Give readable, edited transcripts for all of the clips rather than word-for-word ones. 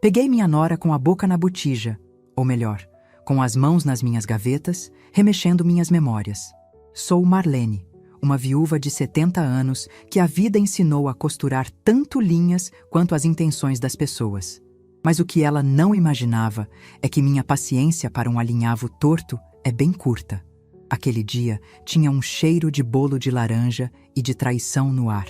Peguei minha nora com a boca na botija, ou melhor, com as mãos nas minhas gavetas, remexendo minhas memórias. Sou Marlene, uma viúva de 70 anos que a vida ensinou a costurar tanto linhas quanto as intenções das pessoas. Mas o que ela não imaginava é que minha paciência para um alinhavo torto é bem curta. Aquele dia tinha um cheiro de bolo de laranja e de traição no ar.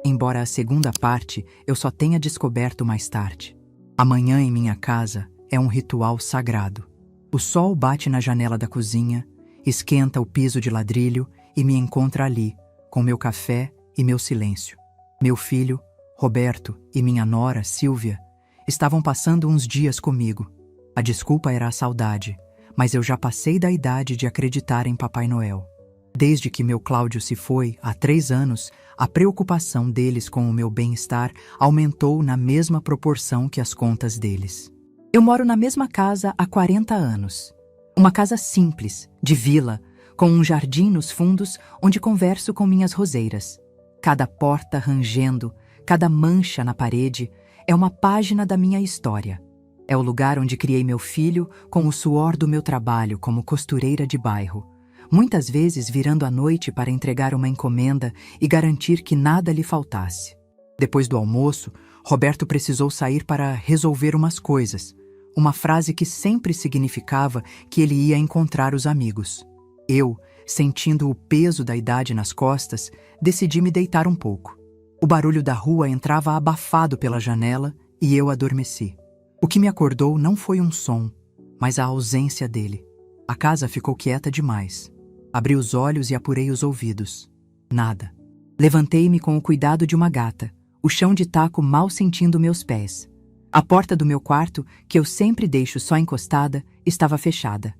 Embora a segunda parte eu só tenha descoberto mais tarde. Amanhã em minha casa é um ritual sagrado. O sol bate na janela da cozinha, esquenta o piso de ladrilho e me encontra ali, com meu café e meu silêncio. Meu filho, Roberto, e minha nora, Silvia, estavam passando uns dias comigo. A desculpa era a saudade, mas eu já passei da idade de acreditar em Papai Noel. Desde que meu Cláudio se foi, há 3 anos, a preocupação deles com o meu bem-estar aumentou na mesma proporção que as contas deles. Eu moro na mesma casa há 40 anos. Uma casa simples, de vila, com um jardim nos fundos onde converso com minhas roseiras. Cada porta rangendo, cada mancha na parede é uma página da minha história. É o lugar onde criei meu filho com o suor do meu trabalho como costureira de bairro, muitas vezes virando à noite para entregar uma encomenda e garantir que nada lhe faltasse. Depois do almoço, Roberto precisou sair para resolver umas coisas, uma frase que sempre significava que ele ia encontrar os amigos. Eu, sentindo o peso da idade nas costas, decidi me deitar um pouco. O barulho da rua entrava abafado pela janela e eu adormeci. O que me acordou não foi um som, mas a ausência dele. A casa ficou quieta demais. Abri os olhos e apurei os ouvidos. Nada. Levantei-me com o cuidado de uma gata, o chão de taco mal sentindo meus pés. A porta do meu quarto, que eu sempre deixo só encostada, estava fechada.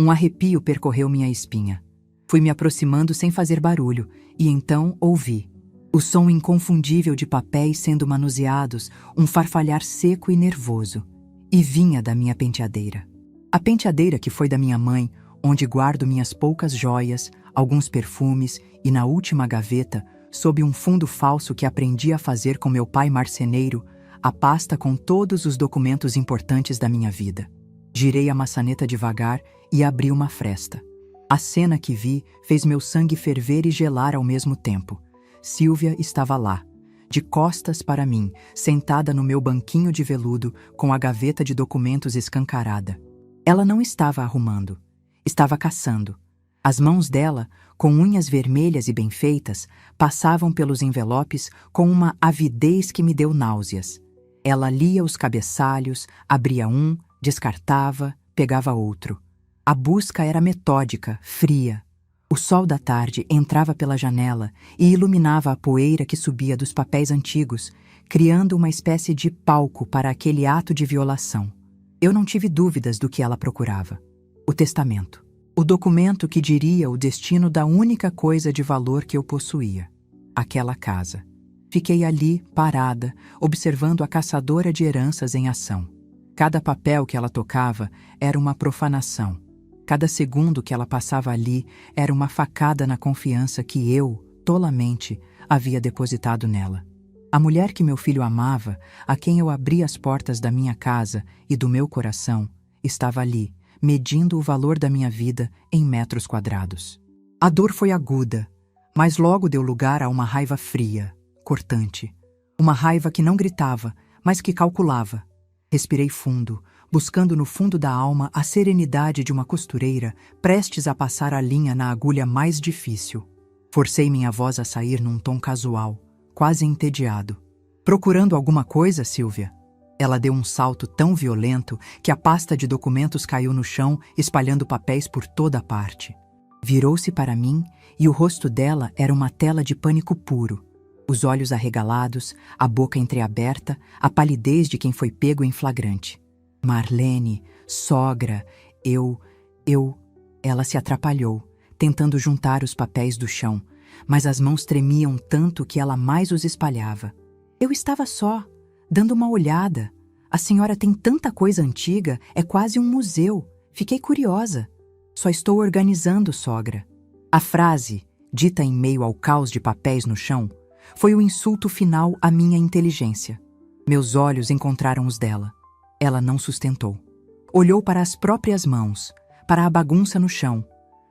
Um arrepio percorreu minha espinha. Fui me aproximando sem fazer barulho, e então ouvi. O som inconfundível de papéis sendo manuseados, um farfalhar seco e nervoso. E vinha da minha penteadeira. A penteadeira que foi da minha mãe, onde guardo minhas poucas joias, alguns perfumes e na última gaveta, sob um fundo falso que aprendi a fazer com meu pai marceneiro, a pasta com todos os documentos importantes da minha vida. Girei a maçaneta devagar e abri uma fresta. A cena que vi fez meu sangue ferver e gelar ao mesmo tempo. Silvia estava lá, de costas para mim, sentada no meu banquinho de veludo, com a gaveta de documentos escancarada. Ela não estava arrumando, estava caçando. As mãos dela, com unhas vermelhas e bem feitas, passavam pelos envelopes com uma avidez que me deu náuseas. Ela lia os cabeçalhos, abria um, descartava, pegava outro. A busca era metódica, fria. O sol da tarde entrava pela janela e iluminava a poeira que subia dos papéis antigos, criando uma espécie de palco para aquele ato de violação. Eu não tive dúvidas do que ela procurava. O testamento. O documento que diria o destino da única coisa de valor que eu possuía. Aquela casa. Fiquei ali, parada, observando a caçadora de heranças em ação. Cada papel que ela tocava era uma profanação. Cada segundo que ela passava ali era uma facada na confiança que eu, tolamente, havia depositado nela. A mulher que meu filho amava, a quem eu abri as portas da minha casa e do meu coração, estava ali, medindo o valor da minha vida em metros quadrados. A dor foi aguda, mas logo deu lugar a uma raiva fria, cortante. Uma raiva que não gritava, mas que calculava. Respirei fundo, buscando no fundo da alma a serenidade de uma costureira prestes a passar a linha na agulha mais difícil. Forcei minha voz a sair num tom casual, quase entediado. Procurando alguma coisa, Silvia? Ela deu um salto tão violento que a pasta de documentos caiu no chão, espalhando papéis por toda parte. Virou-se para mim e o rosto dela era uma tela de pânico puro. Os olhos arregalados, a boca entreaberta, a palidez de quem foi pego em flagrante. Marlene, sogra, Ela se atrapalhou, tentando juntar os papéis do chão, mas as mãos tremiam tanto que ela mais os espalhava. Eu estava só, dando uma olhada. A senhora tem tanta coisa antiga, é quase um museu. Fiquei curiosa. Só estou organizando, sogra. A frase, dita em meio ao caos de papéis no chão, foi o insulto final à minha inteligência. Meus olhos encontraram os dela. Ela não sustentou. Olhou para as próprias mãos, para a bagunça no chão,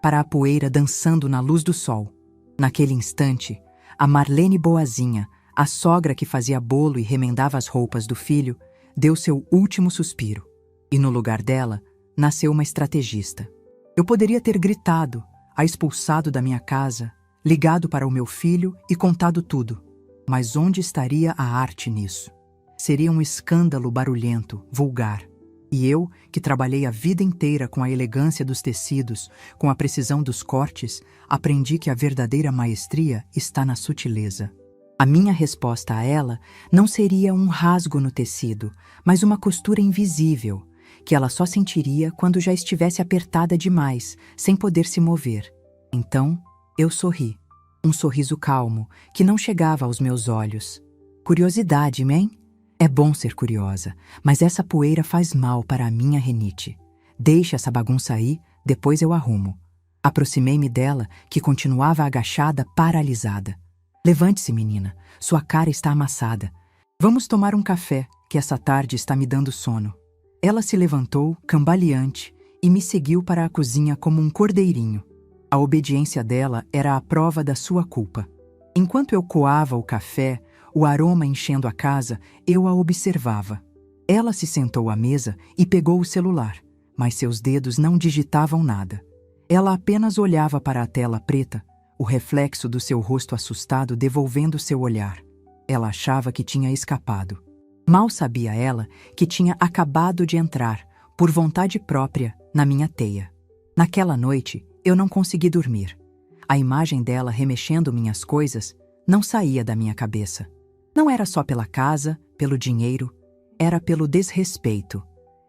para a poeira dançando na luz do sol. Naquele instante, a Marlene boazinha, a sogra que fazia bolo e remendava as roupas do filho, deu seu último suspiro. E no lugar dela, nasceu uma estrategista. Eu poderia ter gritado, a expulsado da minha casa, ligado para o meu filho e contado tudo. Mas onde estaria a arte nisso? Seria um escândalo barulhento, vulgar. E eu, que trabalhei a vida inteira com a elegância dos tecidos, com a precisão dos cortes, aprendi que a verdadeira maestria está na sutileza. A minha resposta a ela não seria um rasgo no tecido, mas uma costura invisível, que ela só sentiria quando já estivesse apertada demais, sem poder se mover. Então, eu sorri. Um sorriso calmo, que não chegava aos meus olhos. Curiosidade, man? É bom ser curiosa, mas essa poeira faz mal para a minha renite. Deixe essa bagunça aí, depois eu arrumo. Aproximei-me dela, que continuava agachada, paralisada. Levante-se, menina, sua cara está amassada. Vamos tomar um café, que essa tarde está me dando sono. Ela se levantou, cambaleante, e me seguiu para a cozinha como um cordeirinho. A obediência dela era a prova da sua culpa. Enquanto eu coava o café, o aroma enchendo a casa, eu a observava. Ela se sentou à mesa e pegou o celular, mas seus dedos não digitavam nada. Ela apenas olhava para a tela preta, o reflexo do seu rosto assustado devolvendo seu olhar. Ela achava que tinha escapado. Mal sabia ela que tinha acabado de entrar, por vontade própria, na minha teia. Naquela noite, eu não consegui dormir. A imagem dela remexendo minhas coisas não saía da minha cabeça. Não era só pela casa, pelo dinheiro, era pelo desrespeito.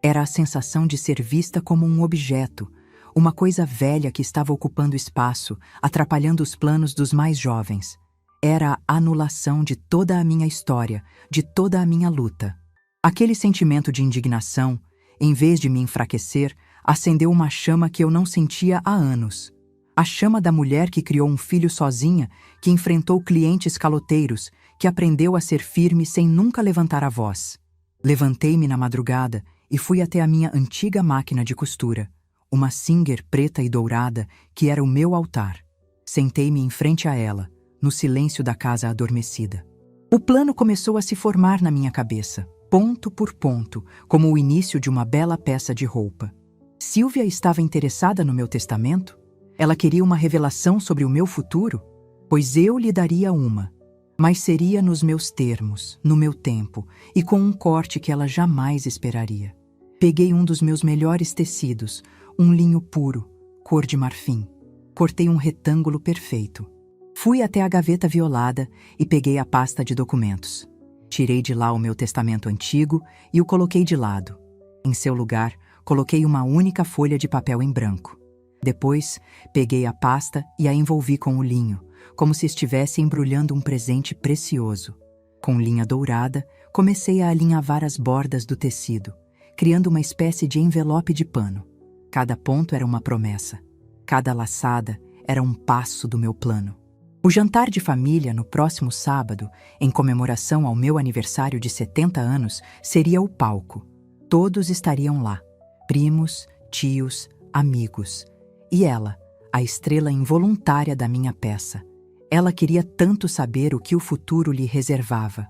Era a sensação de ser vista como um objeto, uma coisa velha que estava ocupando espaço, atrapalhando os planos dos mais jovens. Era a anulação de toda a minha história, de toda a minha luta. Aquele sentimento de indignação, em vez de me enfraquecer, acendeu uma chama que eu não sentia há anos. A chama da mulher que criou um filho sozinha, que enfrentou clientes caloteiros, que aprendeu a ser firme sem nunca levantar a voz. Levantei-me na madrugada e fui até a minha antiga máquina de costura, uma Singer preta e dourada que era o meu altar. Sentei-me em frente a ela, no silêncio da casa adormecida. O plano começou a se formar na minha cabeça, ponto por ponto, como o início de uma bela peça de roupa. Silvia estava interessada no meu testamento? Ela queria uma revelação sobre o meu futuro? Pois eu lhe daria uma. Mas seria nos meus termos, no meu tempo, e com um corte que ela jamais esperaria. Peguei um dos meus melhores tecidos, um linho puro, cor de marfim. Cortei um retângulo perfeito. Fui até a gaveta violada e peguei a pasta de documentos. Tirei de lá o meu testamento antigo e o coloquei de lado. Em seu lugar, coloquei uma única folha de papel em branco. Depois, peguei a pasta e a envolvi com o linho, como se estivesse embrulhando um presente precioso. Com linha dourada, comecei a alinhavar as bordas do tecido, criando uma espécie de envelope de pano. Cada ponto era uma promessa. Cada laçada era um passo do meu plano. O jantar de família no próximo sábado, em comemoração ao meu aniversário de 70 anos, seria o palco. Todos estariam lá. Primos, tios, amigos. E ela, a estrela involuntária da minha peça. Ela queria tanto saber o que o futuro lhe reservava.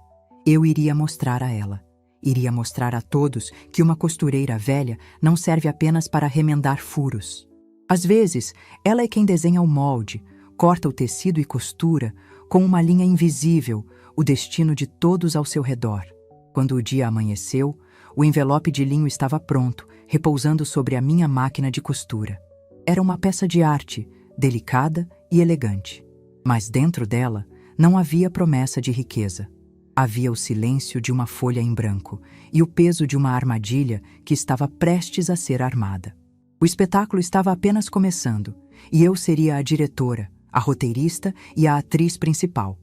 Eu iria mostrar a ela. Iria mostrar a todos que uma costureira velha não serve apenas para remendar furos. Às vezes, ela é quem desenha o molde, corta o tecido e costura, com uma linha invisível, o destino de todos ao seu redor. Quando o dia amanheceu, o envelope de linho estava pronto, repousando sobre a minha máquina de costura. Era uma peça de arte, delicada e elegante. Mas dentro dela não havia promessa de riqueza. Havia o silêncio de uma folha em branco e o peso de uma armadilha que estava prestes a ser armada. O espetáculo estava apenas começando, e eu seria a diretora, a roteirista e a atriz principal.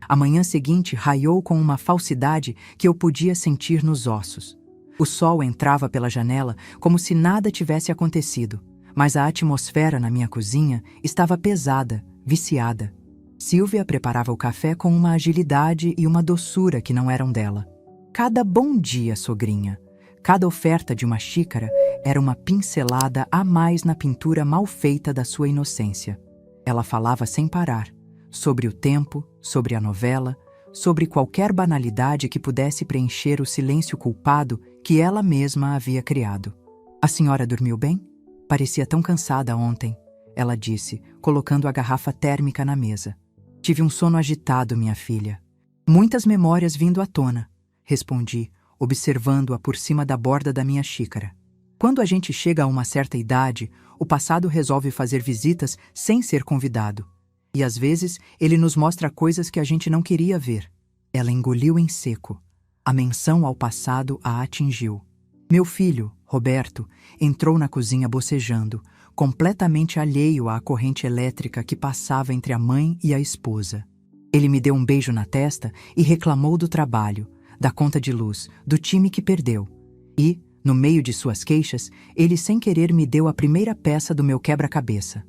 A manhã seguinte raiou com uma falsidade que eu podia sentir nos ossos. O sol entrava pela janela como se nada tivesse acontecido, mas a atmosfera na minha cozinha estava pesada, viciada. Silvia preparava o café com uma agilidade e uma doçura que não eram dela. Cada bom dia, sogrinha. Cada oferta de uma xícara era uma pincelada a mais na pintura mal feita da sua inocência. Ela falava sem parar, sobre o tempo, sobre a novela, sobre qualquer banalidade que pudesse preencher o silêncio culpado que ela mesma havia criado. A senhora dormiu bem? Parecia tão cansada ontem, ela disse, colocando a garrafa térmica na mesa. Tive um sono agitado, minha filha. Muitas memórias vindo à tona, respondi, observando-a por cima da borda da minha xícara. Quando a gente chega a uma certa idade, o passado resolve fazer visitas sem ser convidado. E às vezes ele nos mostra coisas que a gente não queria ver. Ela engoliu em seco. A menção ao passado a atingiu. Meu filho, Roberto, entrou na cozinha bocejando, completamente alheio à corrente elétrica que passava entre a mãe e a esposa. Ele me deu um beijo na testa e reclamou do trabalho, da conta de luz, do time que perdeu. E, no meio de suas queixas, ele sem querer me deu a primeira peça do meu quebra-cabeça.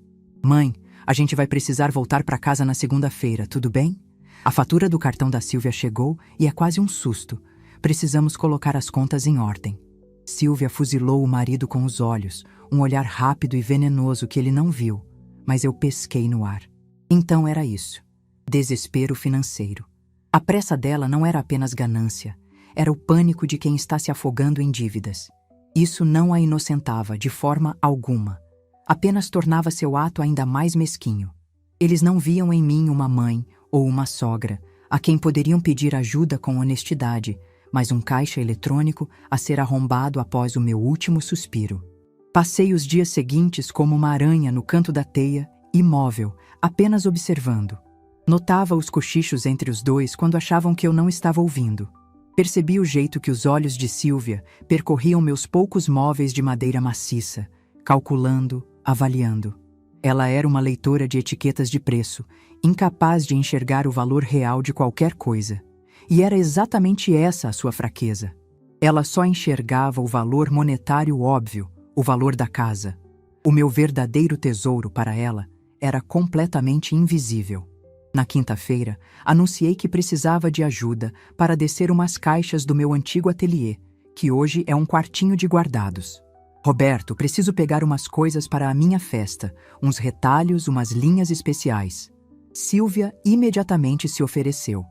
Mãe, a gente vai precisar voltar para casa na segunda-feira, tudo bem? A fatura do cartão da Silvia chegou e é quase um susto. Precisamos colocar as contas em ordem. Silvia fuzilou o marido com os olhos, um olhar rápido e venenoso que ele não viu, mas eu pesquei no ar. Então era isso. Desespero financeiro. A pressa dela não era apenas ganância, era o pânico de quem está se afogando em dívidas. Isso não a inocentava de forma alguma. Apenas tornava seu ato ainda mais mesquinho. Eles não viam em mim uma mãe ou uma sogra, a quem poderiam pedir ajuda com honestidade, mas um caixa eletrônico a ser arrombado após o meu último suspiro. Passei os dias seguintes como uma aranha no canto da teia, imóvel, apenas observando. Notava os cochichos entre os dois quando achavam que eu não estava ouvindo. Percebi o jeito que os olhos de Silvia percorriam meus poucos móveis de madeira maciça, calculando, avaliando. Ela era uma leitora de etiquetas de preço, incapaz de enxergar o valor real de qualquer coisa. E era exatamente essa a sua fraqueza. Ela só enxergava o valor monetário óbvio, o valor da casa. O meu verdadeiro tesouro para ela era completamente invisível. Na quinta-feira, anunciei que precisava de ajuda para descer umas caixas do meu antigo ateliê, que hoje é um quartinho de guardados. Roberto, preciso pegar umas coisas para a minha festa, uns retalhos, umas linhas especiais. Silvia imediatamente se ofereceu.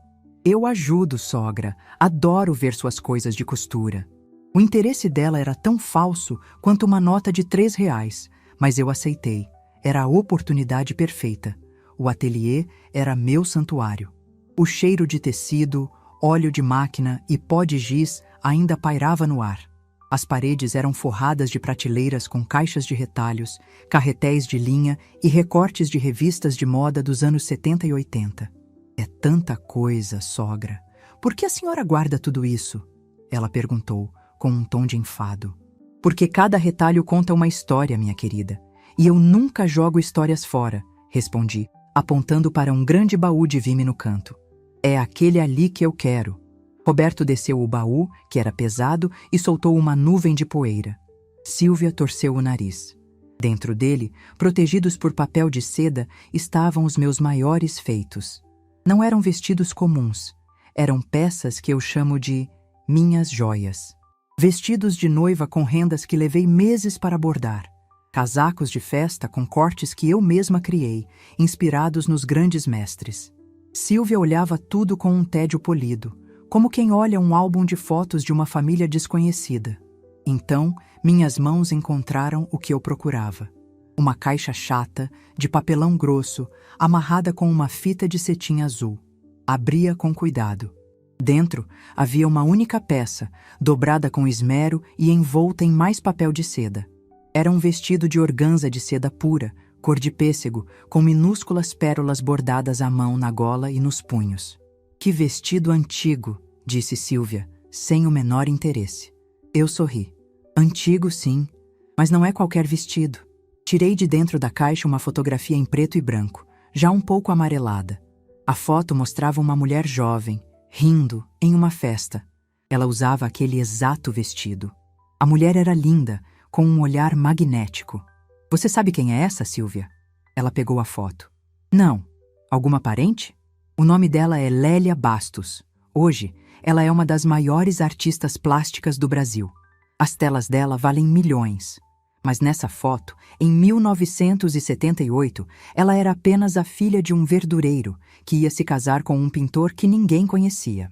Eu ajudo, sogra. Adoro ver suas coisas de costura. O interesse dela era tão falso quanto uma nota de R$3, mas eu aceitei. Era a oportunidade perfeita. O ateliê era meu santuário. O cheiro de tecido, óleo de máquina e pó de giz ainda pairava no ar. As paredes eram forradas de prateleiras com caixas de retalhos, carretéis de linha e recortes de revistas de moda dos anos 70 e 80. É tanta coisa, sogra. Por que a senhora guarda tudo isso? Ela perguntou, com um tom de enfado. Porque cada retalho conta uma história, minha querida. E eu nunca jogo histórias fora, respondi, apontando para um grande baú de vime no canto. É aquele ali que eu quero. Roberto desceu o baú, que era pesado, e soltou uma nuvem de poeira. Silvia torceu o nariz. Dentro dele, protegidos por papel de seda, estavam os meus maiores feitos. Não eram vestidos comuns. Eram peças que eu chamo de minhas joias. Vestidos de noiva com rendas que levei meses para bordar. Casacos de festa com cortes que eu mesma criei, inspirados nos grandes mestres. Silvia olhava tudo com um tédio polido, como quem olha um álbum de fotos de uma família desconhecida. Então, minhas mãos encontraram o que eu procurava. Uma caixa chata, de papelão grosso, amarrada com uma fita de cetim azul. Abria com cuidado. Dentro, havia uma única peça, dobrada com esmero e envolta em mais papel de seda. Era um vestido de organza de seda pura, cor de pêssego, com minúsculas pérolas bordadas à mão na gola e nos punhos. Que vestido antigo, disse Silvia, sem o menor interesse. Eu sorri. Antigo, sim, mas não é qualquer vestido. Tirei de dentro da caixa uma fotografia em preto e branco, já um pouco amarelada. A foto mostrava uma mulher jovem, rindo, em uma festa. Ela usava aquele exato vestido. A mulher era linda, com um olhar magnético. Você sabe quem é essa, Silvia? Ela pegou a foto. Não. Alguma parente? O nome dela é Lélia Bastos. Hoje, ela é uma das maiores artistas plásticas do Brasil. As telas dela valem milhões. Mas nessa foto, em 1978, ela era apenas a filha de um verdureiro que ia se casar com um pintor que ninguém conhecia.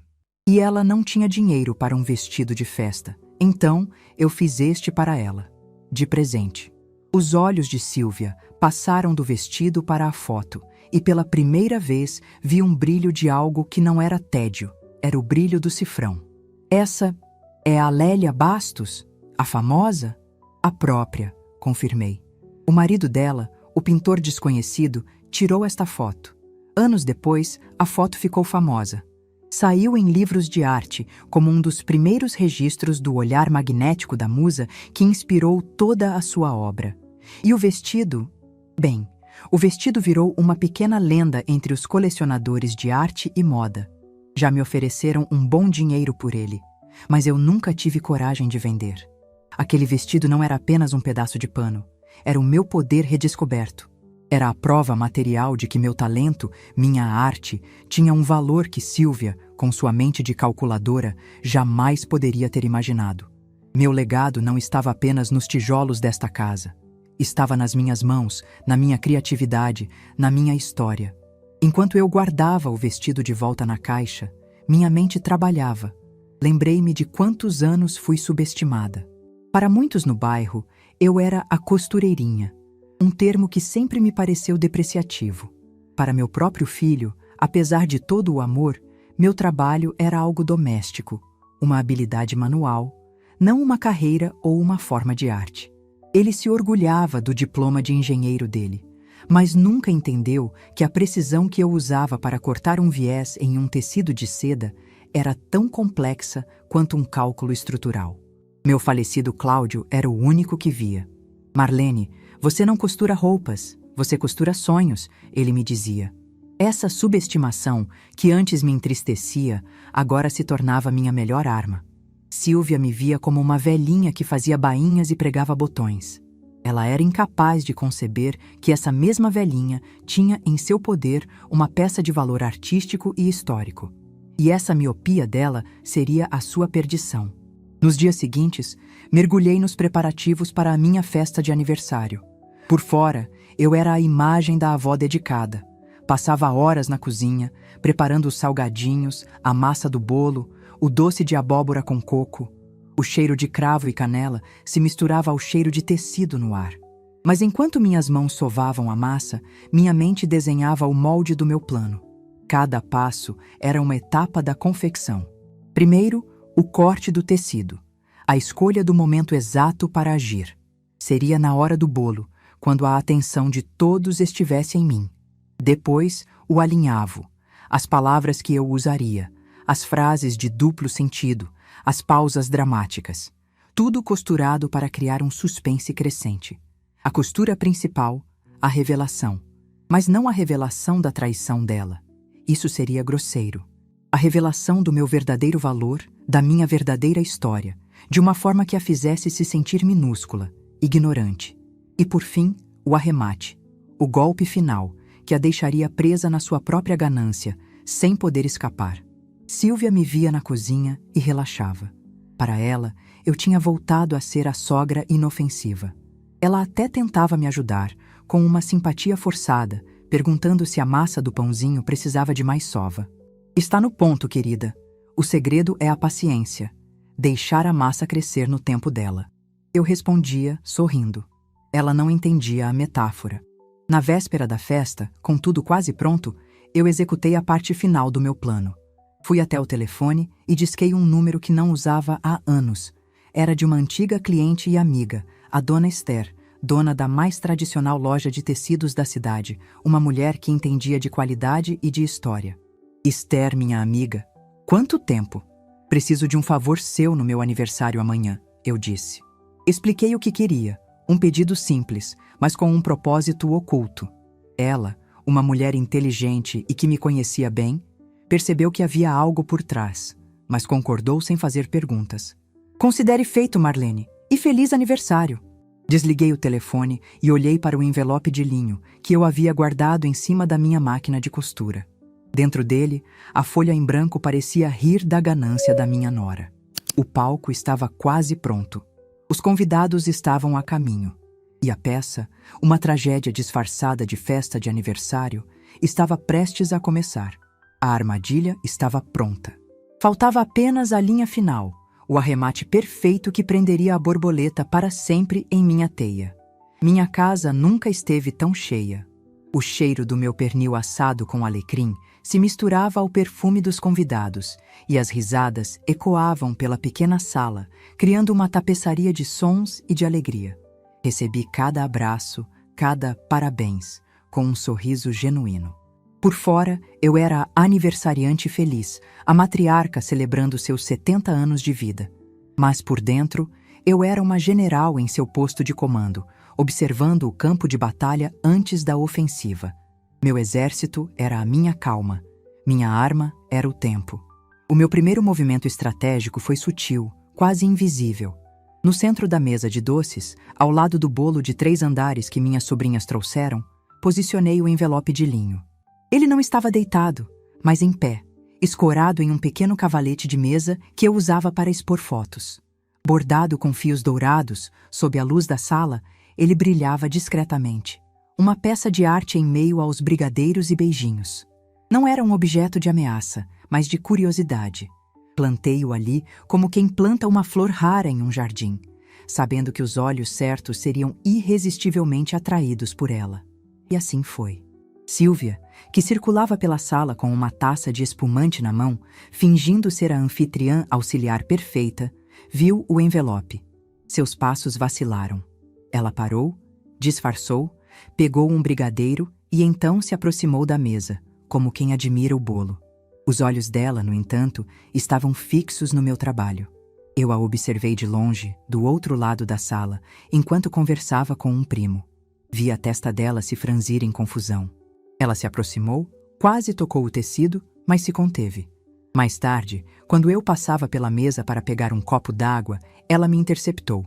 E ela não tinha dinheiro para um vestido de festa. Então, eu fiz este para ela, de presente. Os olhos de Silvia passaram do vestido para a foto e pela primeira vez vi um brilho de algo que não era tédio, era o brilho do cifrão. Essa é a Lélia Bastos? A famosa? A própria, confirmei. O marido dela, o pintor desconhecido, tirou esta foto. Anos depois, a foto ficou famosa. Saiu em livros de arte como um dos primeiros registros do olhar magnético da musa que inspirou toda a sua obra. E o vestido? Bem, o vestido virou uma pequena lenda entre os colecionadores de arte e moda. Já me ofereceram um bom dinheiro por ele, mas eu nunca tive coragem de vender. Aquele vestido não era apenas um pedaço de pano, era o meu poder redescoberto. Era a prova material de que meu talento, minha arte, tinha um valor que Silvia, com sua mente de calculadora, jamais poderia ter imaginado. Meu legado não estava apenas nos tijolos desta casa. Estava nas minhas mãos, na minha criatividade, na minha história. Enquanto eu guardava o vestido de volta na caixa, minha mente trabalhava. Lembrei-me de quantos anos fui subestimada. Para muitos no bairro, eu era a costureirinha, um termo que sempre me pareceu depreciativo. Para meu próprio filho, apesar de todo o amor, meu trabalho era algo doméstico, uma habilidade manual, não uma carreira ou uma forma de arte. Ele se orgulhava do diploma de engenheiro dele, mas nunca entendeu que a precisão que eu usava para cortar um viés em um tecido de seda era tão complexa quanto um cálculo estrutural. Meu falecido Cláudio era o único que via. Marlene, você não costura roupas, você costura sonhos, ele me dizia. Essa subestimação, que antes me entristecia, agora se tornava minha melhor arma. Silvia me via como uma velhinha que fazia bainhas e pregava botões. Ela era incapaz de conceber que essa mesma velhinha tinha em seu poder uma peça de valor artístico e histórico. E essa miopia dela seria a sua perdição. Nos dias seguintes, mergulhei nos preparativos para a minha festa de aniversário. Por fora, eu era a imagem da avó dedicada. Passava horas na cozinha, preparando os salgadinhos, a massa do bolo, o doce de abóbora com coco. O cheiro de cravo e canela se misturava ao cheiro de tecido no ar. Mas enquanto minhas mãos sovavam a massa, minha mente desenhava o molde do meu plano. Cada passo era uma etapa da confecção. Primeiro, o corte do tecido, a escolha do momento exato para agir. Seria na hora do bolo, quando a atenção de todos estivesse em mim. Depois, o alinhavo, as palavras que eu usaria, as frases de duplo sentido, as pausas dramáticas. Tudo costurado para criar um suspense crescente. A costura principal, a revelação. Mas não a revelação da traição dela. Isso seria grosseiro. A revelação do meu verdadeiro valor, da minha verdadeira história, de uma forma que a fizesse se sentir minúscula, ignorante. E por fim, o arremate, o golpe final, que a deixaria presa na sua própria ganância, sem poder escapar. Silvia me via na cozinha e relaxava. Para ela, eu tinha voltado a ser a sogra inofensiva. Ela até tentava me ajudar, com uma simpatia forçada, perguntando se a massa do pãozinho precisava de mais sova. Está no ponto, querida. O segredo é a paciência. Deixar a massa crescer no tempo dela. Eu respondia, sorrindo. Ela não entendia a metáfora. Na véspera da festa, com tudo quase pronto, eu executei a parte final do meu plano. Fui até o telefone e disquei um número que não usava há anos. Era de uma antiga cliente e amiga, a dona Esther, dona da mais tradicional loja de tecidos da cidade, uma mulher que entendia de qualidade e de história. Esther, minha amiga, quanto tempo? Preciso de um favor seu no meu aniversário amanhã, eu disse. Expliquei o que queria, um pedido simples, mas com um propósito oculto. Ela, uma mulher inteligente e que me conhecia bem, percebeu que havia algo por trás, mas concordou sem fazer perguntas. Considere feito, Marlene, e feliz aniversário! Desliguei o telefone e olhei para o envelope de linho que eu havia guardado em cima da minha máquina de costura. Dentro dele, a folha em branco parecia rir da ganância da minha nora. O palco estava quase pronto. Os convidados estavam a caminho, e a peça, uma tragédia disfarçada de festa de aniversário, estava prestes a começar. A armadilha estava pronta. Faltava apenas a linha final, o arremate perfeito que prenderia a borboleta para sempre em minha teia. Minha casa nunca esteve tão cheia. O cheiro do meu pernil assado com alecrim se misturava ao perfume dos convidados, e as risadas ecoavam pela pequena sala, criando uma tapeçaria de sons e de alegria. Recebi cada abraço, cada parabéns, com um sorriso genuíno. Por fora, eu era a aniversariante feliz, a matriarca celebrando seus 70 anos de vida. Mas por dentro, eu era uma general em seu posto de comando, observando o campo de batalha antes da ofensiva. Meu exército era a minha calma. Minha arma era o tempo. O meu primeiro movimento estratégico foi sutil, quase invisível. No centro da mesa de doces, ao lado do bolo de 3 andares que minhas sobrinhas trouxeram, posicionei o envelope de linho. Ele não estava deitado, mas em pé, escorado em um pequeno cavalete de mesa que eu usava para expor fotos. Bordado com fios dourados, sob a luz da sala, ele brilhava discretamente. Uma peça de arte em meio aos brigadeiros e beijinhos. Não era um objeto de ameaça, mas de curiosidade. Plantei-o ali como quem planta uma flor rara em um jardim, sabendo que os olhos certos seriam irresistivelmente atraídos por ela. E assim foi. Sílvia, que circulava pela sala com uma taça de espumante na mão, fingindo ser a anfitriã auxiliar perfeita, viu o envelope. Seus passos vacilaram. Ela parou, disfarçou, pegou um brigadeiro e então se aproximou da mesa, como quem admira o bolo. Os olhos dela, no entanto, estavam fixos no meu trabalho. Eu a observei de longe, do outro lado da sala, enquanto conversava com um primo. Vi a testa dela se franzir em confusão. Ela se aproximou, quase tocou o tecido, mas se conteve. Mais tarde, quando eu passava pela mesa para pegar um copo d'água, ela me interceptou.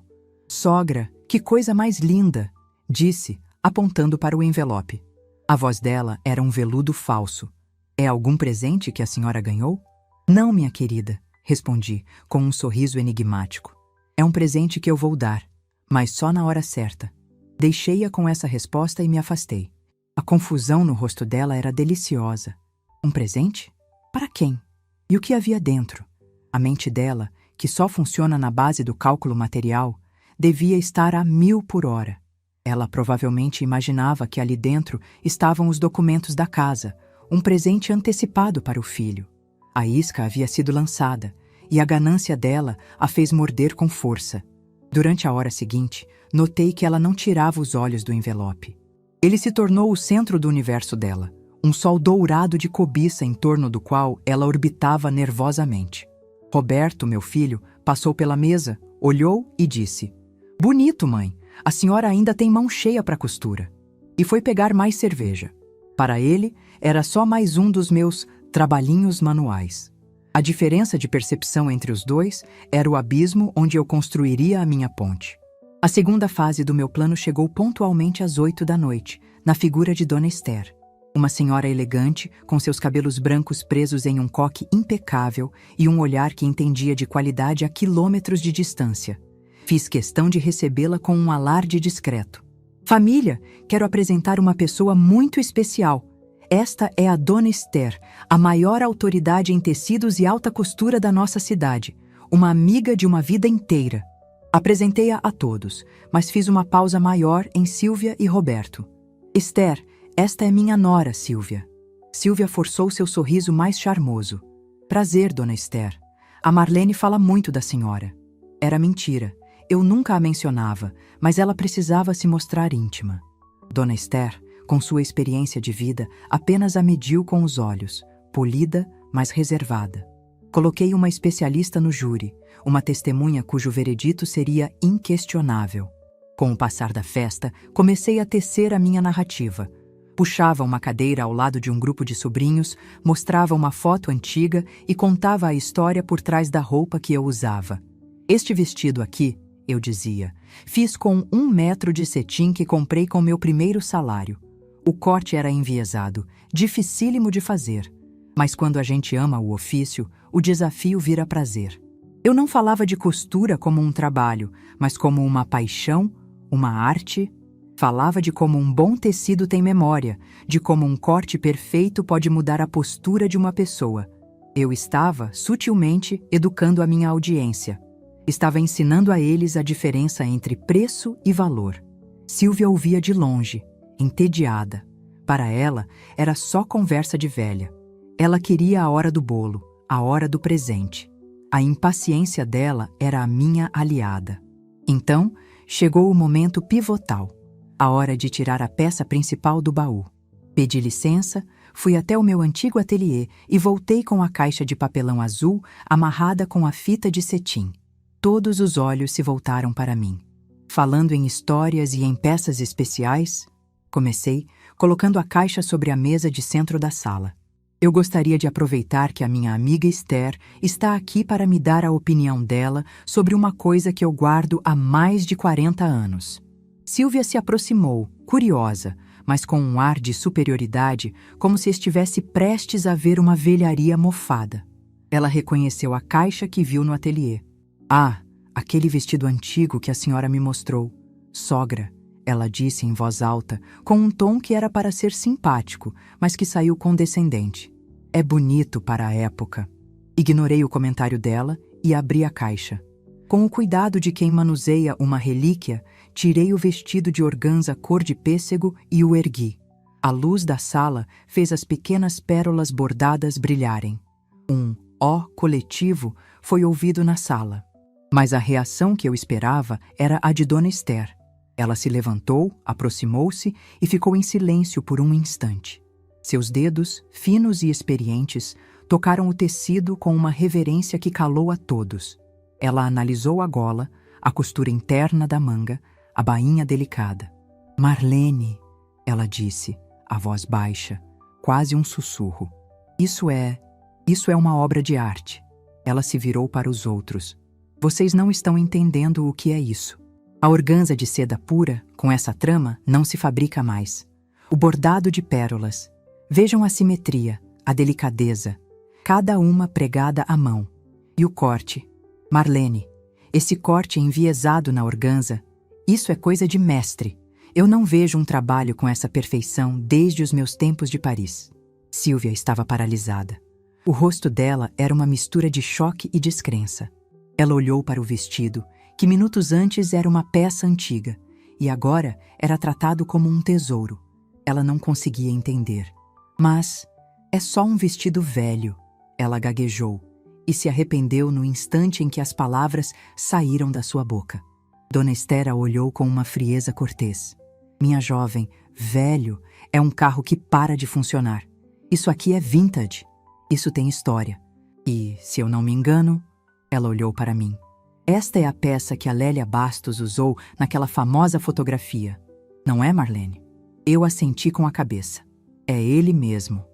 "Sogra, que coisa mais linda!" disse, apontando para o envelope. A voz dela era um veludo falso. "É algum presente que a senhora ganhou?" "Não, minha querida", respondi, com um sorriso enigmático. "É um presente que eu vou dar, mas só na hora certa." Deixei-a com essa resposta e me afastei. A confusão no rosto dela era deliciosa. Um presente? Para quem? E o que havia dentro? A mente dela, que só funciona na base do cálculo material, devia estar a 1000 por hora. Ela provavelmente imaginava que ali dentro estavam os documentos da casa, um presente antecipado para o filho. A isca havia sido lançada, e a ganância dela a fez morder com força. Durante a hora seguinte, notei que ela não tirava os olhos do envelope. Ele se tornou o centro do universo dela, um sol dourado de cobiça em torno do qual ela orbitava nervosamente. Roberto, meu filho, passou pela mesa, olhou e disse: "Bonito, mãe, a senhora ainda tem mão cheia para costura." E foi pegar mais cerveja. Para ele, era só mais um dos meus trabalhinhos manuais. A diferença de percepção entre os dois era o abismo onde eu construiria a minha ponte. A segunda fase do meu plano chegou pontualmente às 8 da noite, na figura de Dona Esther. Uma senhora elegante, com seus cabelos brancos presos em um coque impecável e um olhar que entendia de qualidade a quilômetros de distância. Fiz questão de recebê-la com um alarde discreto. "Família, quero apresentar uma pessoa muito especial. Esta é a Dona Esther, a maior autoridade em tecidos e alta costura da nossa cidade, uma amiga de uma vida inteira." Apresentei-a a todos, mas fiz uma pausa maior em Sílvia e Roberto. "Esther, esta é minha nora, Sílvia." Sílvia forçou seu sorriso mais charmoso. "Prazer, Dona Esther. A Marlene fala muito da senhora." Era mentira. Eu nunca a mencionava, mas ela precisava se mostrar íntima. Dona Esther, com sua experiência de vida, apenas a mediu com os olhos, polida, mas reservada. Coloquei uma especialista no júri, uma testemunha cujo veredito seria inquestionável. Com o passar da festa, comecei a tecer a minha narrativa. Puxava uma cadeira ao lado de um grupo de sobrinhos, mostrava uma foto antiga e contava a história por trás da roupa que eu usava. "Este vestido aqui", eu dizia, "fiz com 1 metro de cetim que comprei com meu primeiro salário. O corte era enviesado, dificílimo de fazer. Mas quando a gente ama o ofício, o desafio vira prazer." Eu não falava de costura como um trabalho, mas como uma paixão, uma arte. Falava de como um bom tecido tem memória, de como um corte perfeito pode mudar a postura de uma pessoa. Eu estava, sutilmente, educando a minha audiência. Estava ensinando a eles a diferença entre preço e valor. Silvia ouvia de longe, entediada. Para ela, era só conversa de velha. Ela queria a hora do bolo, a hora do presente. A impaciência dela era a minha aliada. Então, chegou o momento pivotal, a hora de tirar a peça principal do baú. Pedi licença, fui até o meu antigo ateliê e voltei com a caixa de papelão azul amarrada com a fita de cetim. Todos os olhos se voltaram para mim. Falando em histórias e em peças especiais, comecei, colocando a caixa sobre a mesa de centro da sala. Eu gostaria de aproveitar que a minha amiga Esther está aqui para me dar a opinião dela sobre uma coisa que eu guardo há mais de 40 anos. Silvia se aproximou, curiosa, mas com um ar de superioridade, como se estivesse prestes a ver uma velharia mofada. Ela reconheceu a caixa que viu no ateliê. Ah, aquele vestido antigo que a senhora me mostrou. Sogra, ela disse em voz alta, com um tom que era para ser simpático, mas que saiu condescendente. É bonito para a época. Ignorei o comentário dela e abri a caixa. Com o cuidado de quem manuseia uma relíquia, tirei o vestido de organza cor de pêssego e o ergui. A luz da sala fez as pequenas pérolas bordadas brilharem. Um ó coletivo foi ouvido na sala. Mas a reação que eu esperava era a de Dona Esther. Ela se levantou, aproximou-se e ficou em silêncio por um instante. Seus dedos, finos e experientes, tocaram o tecido com uma reverência que calou a todos. Ela analisou a gola, a costura interna da manga, a bainha delicada. Marlene, ela disse, a voz baixa, quase um sussurro. Isso é uma obra de arte. Ela se virou para os outros. Vocês não estão entendendo o que é isso. A organza de seda pura, com essa trama, não se fabrica mais. O bordado de pérolas. Vejam a simetria, a delicadeza, cada uma pregada à mão. E o corte. Marlene, esse corte enviesado na organza, isso é coisa de mestre. Eu não vejo um trabalho com essa perfeição desde os meus tempos de Paris. Silvia estava paralisada. O rosto dela era uma mistura de choque e descrença. Ela olhou para o vestido, que minutos antes era uma peça antiga, e agora era tratado como um tesouro. Ela não conseguia entender. Mas é só um vestido velho, ela gaguejou, e se arrependeu no instante em que as palavras saíram da sua boca. Dona Esther a olhou com uma frieza cortês. Minha jovem, velho é um carro que para de funcionar. Isso aqui é vintage. Isso tem história. E, se eu não me engano, ela olhou para mim. Esta é a peça que a Lélia Bastos usou naquela famosa fotografia. Não é, Marlene? Eu assenti com a cabeça. É ele mesmo.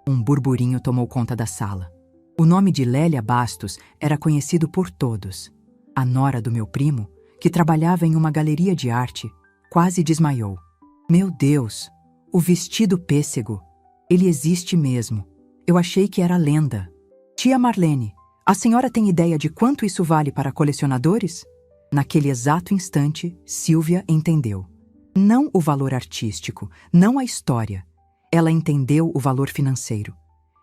Um burburinho tomou conta da sala. O nome de Lélia Bastos era conhecido por todos. A nora do meu primo, que trabalhava em uma galeria de arte, quase desmaiou. Meu Deus! O vestido pêssego! Ele existe mesmo. Eu achei que era lenda. Tia Marlene, a senhora tem ideia de quanto isso vale para colecionadores? Naquele exato instante, Silvia entendeu. Não o valor artístico, não a história. Ela entendeu o valor financeiro.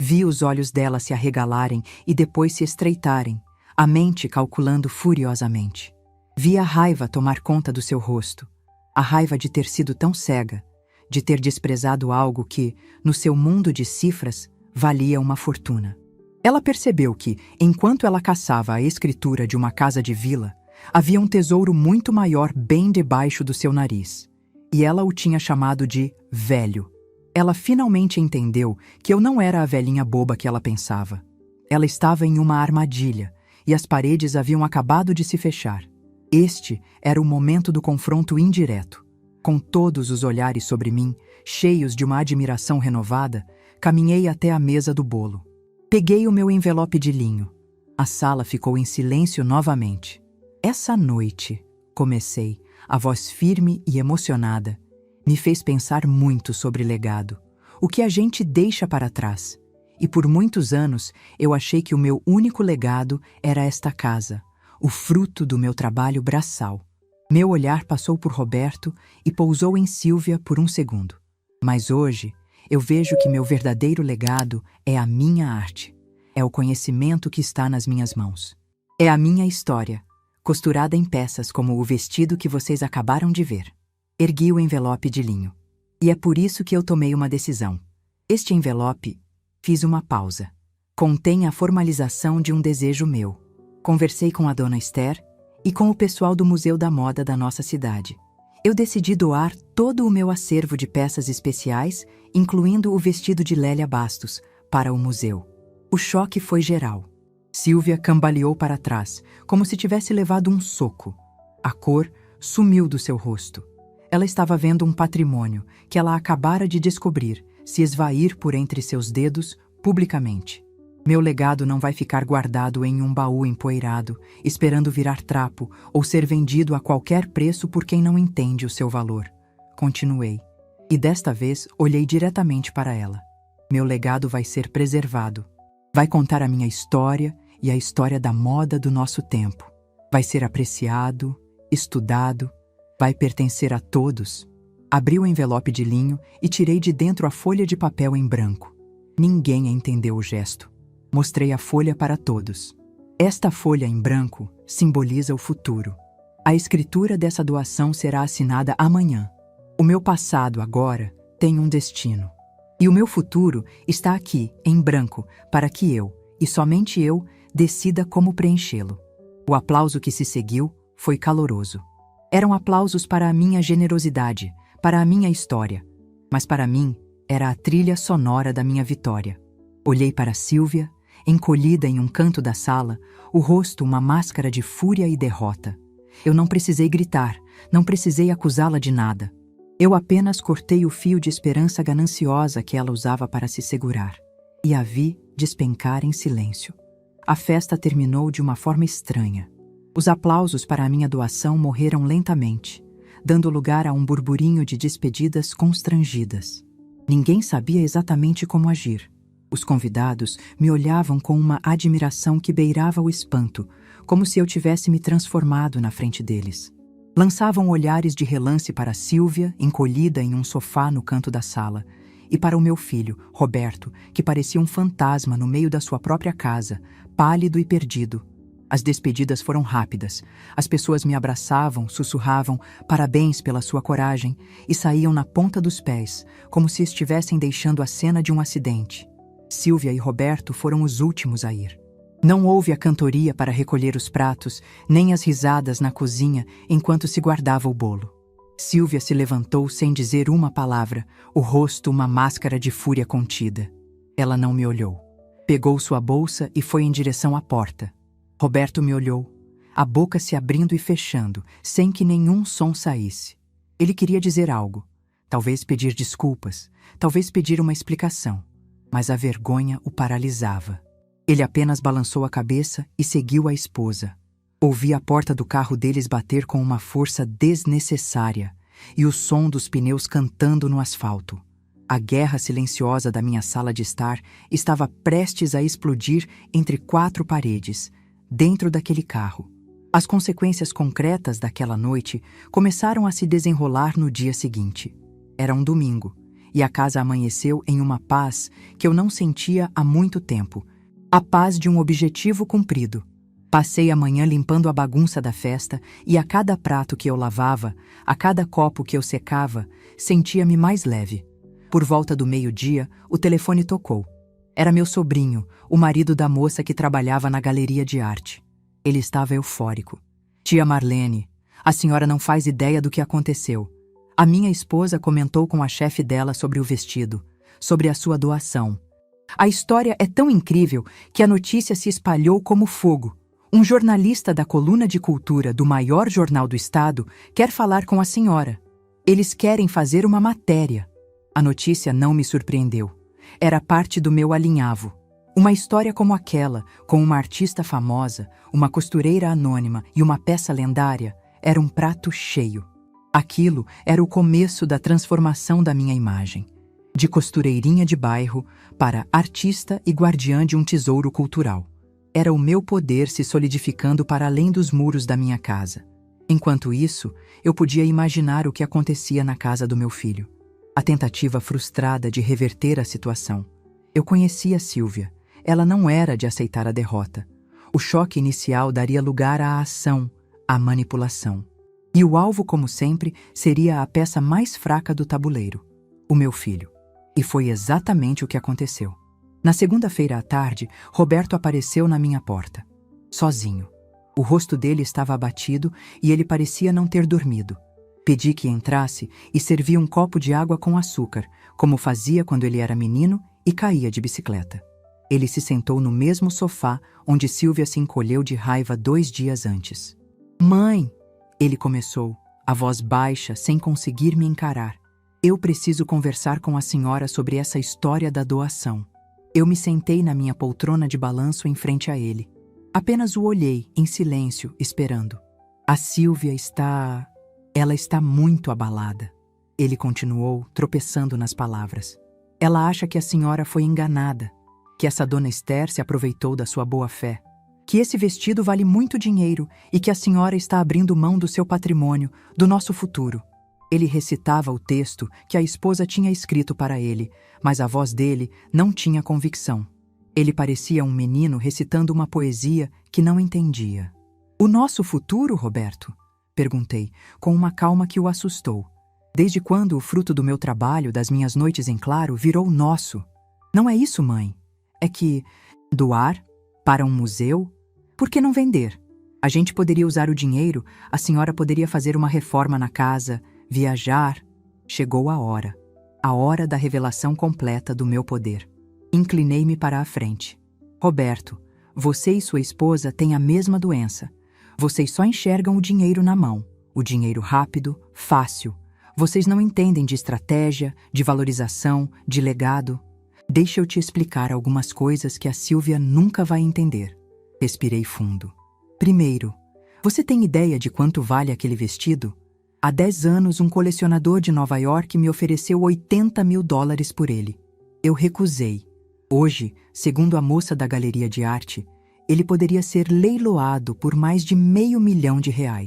Vi os olhos dela se arregalarem e depois se estreitarem, a mente calculando furiosamente. Vi a raiva tomar conta do seu rosto. A raiva de ter sido tão cega, de ter desprezado algo que, no seu mundo de cifras, valia uma fortuna. Ela percebeu que, enquanto ela caçava a escritura de uma casa de vila, havia um tesouro muito maior bem debaixo do seu nariz. E ela o tinha chamado de velho. Ela finalmente entendeu que eu não era a velhinha boba que ela pensava. Ela estava em uma armadilha, e as paredes haviam acabado de se fechar. Este era o momento do confronto indireto. Com todos os olhares sobre mim, cheios de uma admiração renovada, caminhei até a mesa do bolo. Peguei o meu envelope de linho. A sala ficou em silêncio novamente. Essa noite, comecei, a voz firme e emocionada, me fez pensar muito sobre legado, o que a gente deixa para trás. e por muitos anos eu achei que o meu único legado era esta casa, o fruto do meu trabalho braçal. Meu olhar passou por Roberto e pousou em Sílvia por um segundo. Mas hoje eu vejo que meu verdadeiro legado é a minha arte. É o conhecimento que está nas minhas mãos. É a minha história, costurada em peças como o vestido que vocês acabaram de ver. Ergui o envelope de linho. E é por isso que eu tomei uma decisão. Este envelope, fiz uma pausa. Contém a formalização de um desejo meu. Conversei com a dona Esther e com o pessoal do Museu da Moda da nossa cidade. Eu decidi doar todo o meu acervo de peças especiais, incluindo o vestido de Lélia Bastos, para o museu. O choque foi geral. Sílvia cambaleou para trás, como se tivesse levado um soco. A cor sumiu do seu rosto. Ela estava vendo um patrimônio que ela acabara de descobrir se esvair por entre seus dedos publicamente. Meu legado não vai ficar guardado em um baú empoeirado, esperando virar trapo ou ser vendido a qualquer preço por quem não entende o seu valor. Continuei. E desta vez olhei diretamente para ela. Meu legado vai ser preservado. Vai contar a minha história e a história da moda do nosso tempo. Vai ser apreciado, estudado, vai pertencer a todos. Abri o envelope de linho e tirei de dentro a folha de papel em branco. Ninguém entendeu o gesto. Mostrei a folha para todos. Esta folha em branco simboliza o futuro. A escritura dessa doação será assinada amanhã. O meu passado agora tem um destino. E o meu futuro está aqui, em branco, para que eu, e somente eu, decida como preenchê-lo. O aplauso que se seguiu foi caloroso. Eram aplausos para a minha generosidade, para a minha história. Mas para mim, era a trilha sonora da minha vitória. Olhei para Sílvia, encolhida em um canto da sala, o rosto uma máscara de fúria e derrota. Eu não precisei gritar, não precisei acusá-la de nada. Eu apenas cortei o fio de esperança gananciosa que ela usava para se segurar, e a vi despencar em silêncio. A festa terminou de uma forma estranha. Os aplausos para a minha doação morreram lentamente, dando lugar a um burburinho de despedidas constrangidas. Ninguém sabia exatamente como agir. Os convidados me olhavam com uma admiração que beirava o espanto, como se eu tivesse me transformado na frente deles. Lançavam olhares de relance para Sílvia, encolhida em um sofá no canto da sala, e para o meu filho, Roberto, que parecia um fantasma no meio da sua própria casa, pálido e perdido. As despedidas foram rápidas. As pessoas me abraçavam, sussurravam parabéns pela sua coragem e saíam na ponta dos pés, como se estivessem deixando a cena de um acidente. Sílvia e Roberto foram os últimos a ir. Não houve a cantoria para recolher os pratos, nem as risadas na cozinha enquanto se guardava o bolo. Sílvia se levantou sem dizer uma palavra, o rosto uma máscara de fúria contida. Ela não me olhou. Pegou sua bolsa e foi em direção à porta. Roberto me olhou, a boca se abrindo e fechando, sem que nenhum som saísse. Ele queria dizer algo, talvez pedir desculpas, talvez pedir uma explicação, mas a vergonha o paralisava. Ele apenas balançou a cabeça e seguiu a esposa. Ouvi a porta do carro deles bater com uma força desnecessária e o som dos pneus cantando no asfalto. A guerra silenciosa da minha sala de estar estava prestes a explodir entre quatro paredes, dentro daquele carro. As consequências concretas daquela noite começaram a se desenrolar no dia seguinte. Era um domingo, e a casa amanheceu em uma paz que eu não sentia há muito tempo. A paz de um objetivo cumprido. Passei a manhã limpando a bagunça da festa e a cada prato que eu lavava, a cada copo que eu secava, sentia-me mais leve. Por volta do meio-dia, o telefone tocou. Era meu sobrinho, o marido da moça que trabalhava na galeria de arte. Ele estava eufórico. Tia Marlene, a senhora não faz ideia do que aconteceu. A minha esposa comentou com a chefe dela sobre o vestido, sobre a sua doação. A história é tão incrível que a notícia se espalhou como fogo. Um jornalista da coluna de cultura do maior jornal do estado quer falar com a senhora. Eles querem fazer uma matéria. A notícia não me surpreendeu. Era parte do meu alinhavo. Uma história como aquela, com uma artista famosa, uma costureira anônima e uma peça lendária, era um prato cheio. Aquilo era o começo da transformação da minha imagem. De costureirinha de bairro para artista e guardiã de um tesouro cultural. Era o meu poder se solidificando para além dos muros da minha casa. Enquanto isso, eu podia imaginar o que acontecia na casa do meu filho. A tentativa frustrada de reverter a situação. Eu conhecia Silvia. Ela não era de aceitar a derrota. O choque inicial daria lugar à ação, à manipulação. E o alvo, como sempre, seria a peça mais fraca do tabuleiro, o meu filho. E foi exatamente o que aconteceu. Na segunda-feira à tarde, Roberto apareceu na minha porta. Sozinho. O rosto dele estava abatido e ele parecia não ter dormido. Pedi que entrasse e servi um copo de água com açúcar, como fazia quando ele era menino e caía de bicicleta. Ele se sentou no mesmo sofá onde Silvia se encolheu de raiva 2 dias antes. Mãe, ele começou, a voz baixa, sem conseguir me encarar. Eu preciso conversar com a senhora sobre essa história da doação. Eu me sentei na minha poltrona de balanço em frente a ele. Apenas o olhei, em silêncio, esperando. A Silvia está... Ela está muito abalada. Ele continuou, tropeçando nas palavras. Ela acha que a senhora foi enganada, que essa dona Esther se aproveitou da sua boa-fé, que esse vestido vale muito dinheiro e que a senhora está abrindo mão do seu patrimônio, do nosso futuro. Ele recitava o texto que a esposa tinha escrito para ele, mas a voz dele não tinha convicção. Ele parecia um menino recitando uma poesia que não entendia. O nosso futuro, Roberto? Perguntei, com uma calma que o assustou. Desde quando o fruto do meu trabalho, das minhas noites em claro, virou nosso? Não é isso, mãe. É que doar para um museu? Por que não vender? A gente poderia usar o dinheiro, a senhora poderia fazer uma reforma na casa, viajar. Chegou a hora da revelação completa do meu poder. Inclinei-me para a frente. Roberto, você e sua esposa têm a mesma doença. Vocês só enxergam o dinheiro na mão, o dinheiro rápido, fácil. Vocês não entendem de estratégia, de valorização, de legado. Deixa eu te explicar algumas coisas que a Silvia nunca vai entender. Respirei fundo. Primeiro, você tem ideia de quanto vale aquele vestido? Há 10 anos, um colecionador de Nova York me ofereceu $80.000 por ele. Eu recusei. Hoje, segundo a moça da galeria de arte, ele poderia ser leiloado por mais de R$500 mil.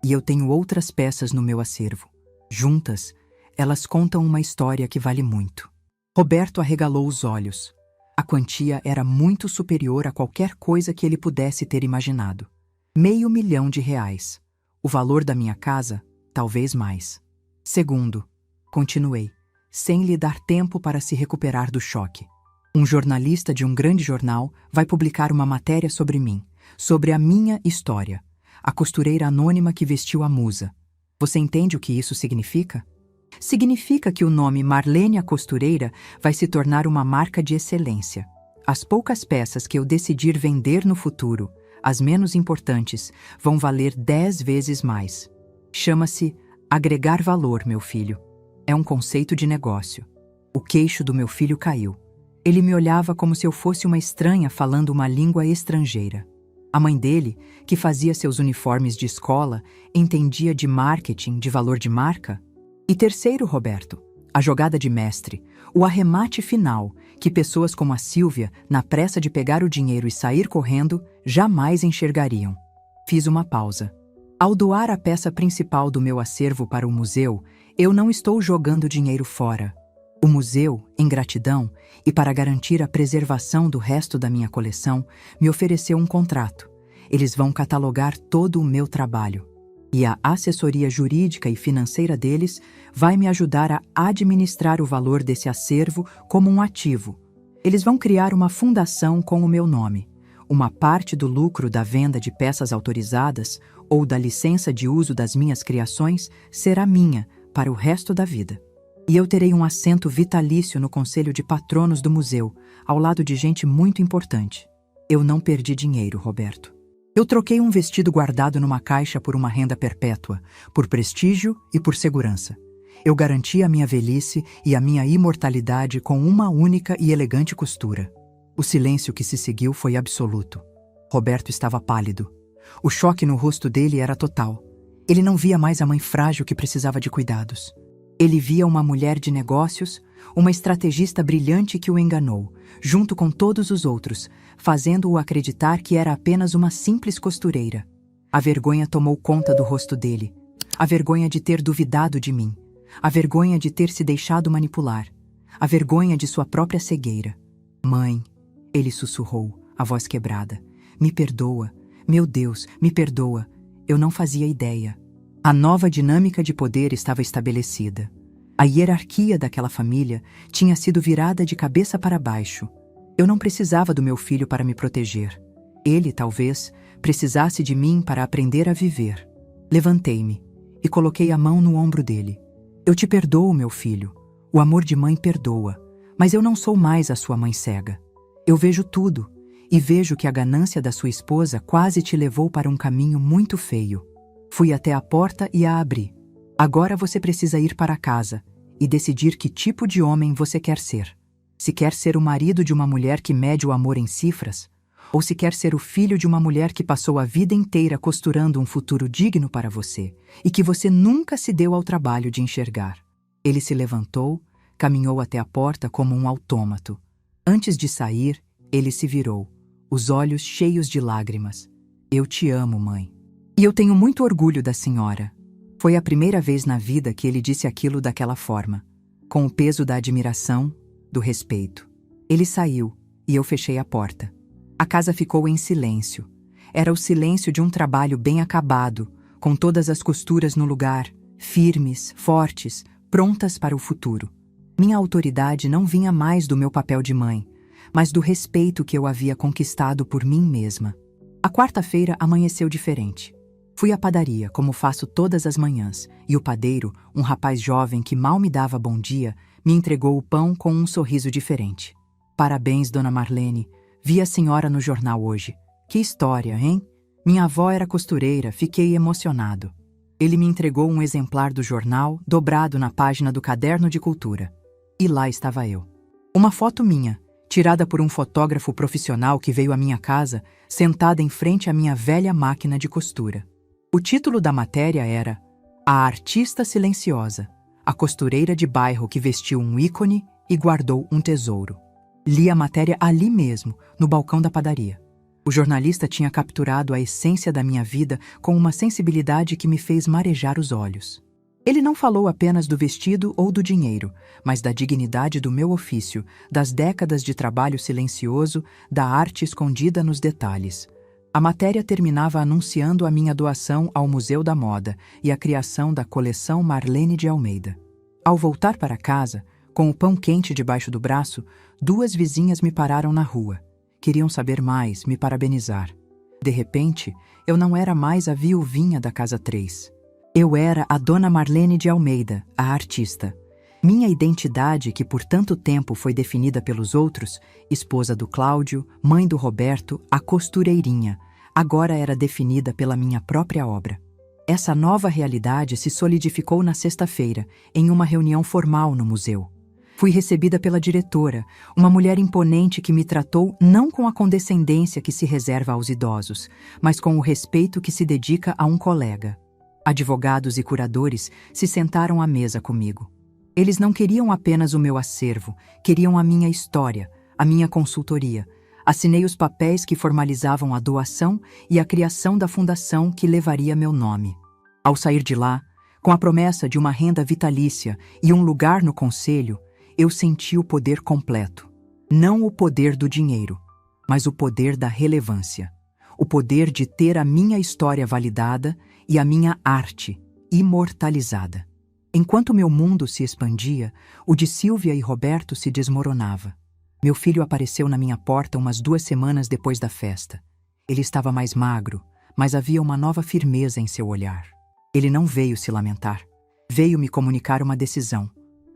E eu tenho outras peças no meu acervo. Juntas, elas contam uma história que vale muito. Roberto arregalou os olhos. A quantia era muito superior a qualquer coisa que ele pudesse ter imaginado. R$500 mil. O valor da minha casa, talvez mais. Segundo, continuei, sem lhe dar tempo para se recuperar do choque. Um jornalista de um grande jornal vai publicar uma matéria sobre mim, sobre a minha história, a costureira anônima que vestiu a musa. Você entende o que isso significa? Significa que o nome Marlene a Costureira vai se tornar uma marca de excelência. As poucas peças que eu decidir vender no futuro, as menos importantes, vão valer 10 vezes mais. Chama-se agregar valor, meu filho. É um conceito de negócio. O queixo do meu filho caiu. Ele me olhava como se eu fosse uma estranha falando uma língua estrangeira. A mãe dele, que fazia seus uniformes de escola, entendia de marketing, de valor de marca? E terceiro, Roberto, a jogada de mestre, o arremate final, que pessoas como a Silvia, na pressa de pegar o dinheiro e sair correndo, jamais enxergariam. Fiz uma pausa. Ao doar a peça principal do meu acervo para o museu, eu não estou jogando dinheiro fora. O museu, em gratidão, e para garantir a preservação do resto da minha coleção, me ofereceu um contrato. Eles vão catalogar todo o meu trabalho. E a assessoria jurídica e financeira deles vai me ajudar a administrar o valor desse acervo como um ativo. Eles vão criar uma fundação com o meu nome. Uma parte do lucro da venda de peças autorizadas ou da licença de uso das minhas criações será minha para o resto da vida. E eu terei um assento vitalício no conselho de patronos do museu, ao lado de gente muito importante. Eu não perdi dinheiro, Roberto. Eu troquei um vestido guardado numa caixa por uma renda perpétua, por prestígio e por segurança. Eu garanti a minha velhice e a minha imortalidade com uma única e elegante costura. O silêncio que se seguiu foi absoluto. Roberto estava pálido. O choque no rosto dele era total. Ele não via mais a mãe frágil que precisava de cuidados. Ele via uma mulher de negócios, uma estrategista brilhante que o enganou, junto com todos os outros, fazendo-o acreditar que era apenas uma simples costureira. A vergonha tomou conta do rosto dele. A vergonha de ter duvidado de mim. A vergonha de ter se deixado manipular. A vergonha de sua própria cegueira. Mãe, ele sussurrou, a voz quebrada. Me perdoa. Meu Deus, me perdoa. Eu não fazia ideia. A nova dinâmica de poder estava estabelecida. A hierarquia daquela família tinha sido virada de cabeça para baixo. Eu não precisava do meu filho para me proteger. Ele, talvez, precisasse de mim para aprender a viver. Levantei-me e coloquei a mão no ombro dele. Eu te perdoo, meu filho. O amor de mãe perdoa, mas eu não sou mais a sua mãe cega. Eu vejo tudo, e vejo que a ganância da sua esposa quase te levou para um caminho muito feio. Fui até a porta e a abri. Agora você precisa ir para casa e decidir que tipo de homem você quer ser. Se quer ser o marido de uma mulher que mede o amor em cifras, ou se quer ser o filho de uma mulher que passou a vida inteira costurando um futuro digno para você e que você nunca se deu ao trabalho de enxergar. Ele se levantou, caminhou até a porta como um autômato. Antes de sair, ele se virou, os olhos cheios de lágrimas. Eu te amo, mãe. E eu tenho muito orgulho da senhora. Foi a primeira vez na vida que ele disse aquilo daquela forma, com o peso da admiração, do respeito. Ele saiu e eu fechei a porta. A casa ficou em silêncio. Era o silêncio de um trabalho bem acabado, com todas as costuras no lugar, firmes, fortes, prontas para o futuro. Minha autoridade não vinha mais do meu papel de mãe, mas do respeito que eu havia conquistado por mim mesma. A quarta-feira amanheceu diferente. Fui à padaria, como faço todas as manhãs, e o padeiro, um rapaz jovem que mal me dava bom dia, me entregou o pão com um sorriso diferente. Parabéns, dona Marlene. Vi a senhora no jornal hoje. Que história, hein? Minha avó era costureira, fiquei emocionado. Ele me entregou um exemplar do jornal, dobrado na página do caderno de cultura. E lá estava eu. Uma foto minha, tirada por um fotógrafo profissional que veio à minha casa, sentada em frente à minha velha máquina de costura. O título da matéria era A Artista Silenciosa, a costureira de bairro que vestiu um ícone e guardou um tesouro. Li a matéria ali mesmo, no balcão da padaria. O jornalista tinha capturado a essência da minha vida com uma sensibilidade que me fez marejar os olhos. Ele não falou apenas do vestido ou do dinheiro, mas da dignidade do meu ofício, das décadas de trabalho silencioso, da arte escondida nos detalhes. A matéria terminava anunciando a minha doação ao Museu da Moda e a criação da coleção Marlene de Almeida. Ao voltar para casa, com o pão quente debaixo do braço, 2 vizinhas me pararam na rua. Queriam saber mais, me parabenizar. De repente, eu não era mais a viuvinha da Casa 3. Eu era a dona Marlene de Almeida, a artista. Minha identidade, que por tanto tempo foi definida pelos outros, esposa do Cláudio, mãe do Roberto, a costureirinha, agora era definida pela minha própria obra. Essa nova realidade se solidificou na sexta-feira, em uma reunião formal no museu. Fui recebida pela diretora, uma mulher imponente que me tratou não com a condescendência que se reserva aos idosos, mas com o respeito que se dedica a um colega. Advogados e curadores se sentaram à mesa comigo. Eles não queriam apenas o meu acervo, queriam a minha história, a minha consultoria. Assinei os papéis que formalizavam a doação e a criação da fundação que levaria meu nome. Ao sair de lá, com a promessa de uma renda vitalícia e um lugar no conselho, eu senti o poder completo. Não o poder do dinheiro, mas o poder da relevância. O poder de ter a minha história validada e a minha arte imortalizada. Enquanto meu mundo se expandia, o de Silvia e Roberto se desmoronava. Meu filho apareceu na minha porta umas 2 semanas depois da festa. Ele estava mais magro, mas havia uma nova firmeza em seu olhar. Ele não veio se lamentar. Veio me comunicar uma decisão.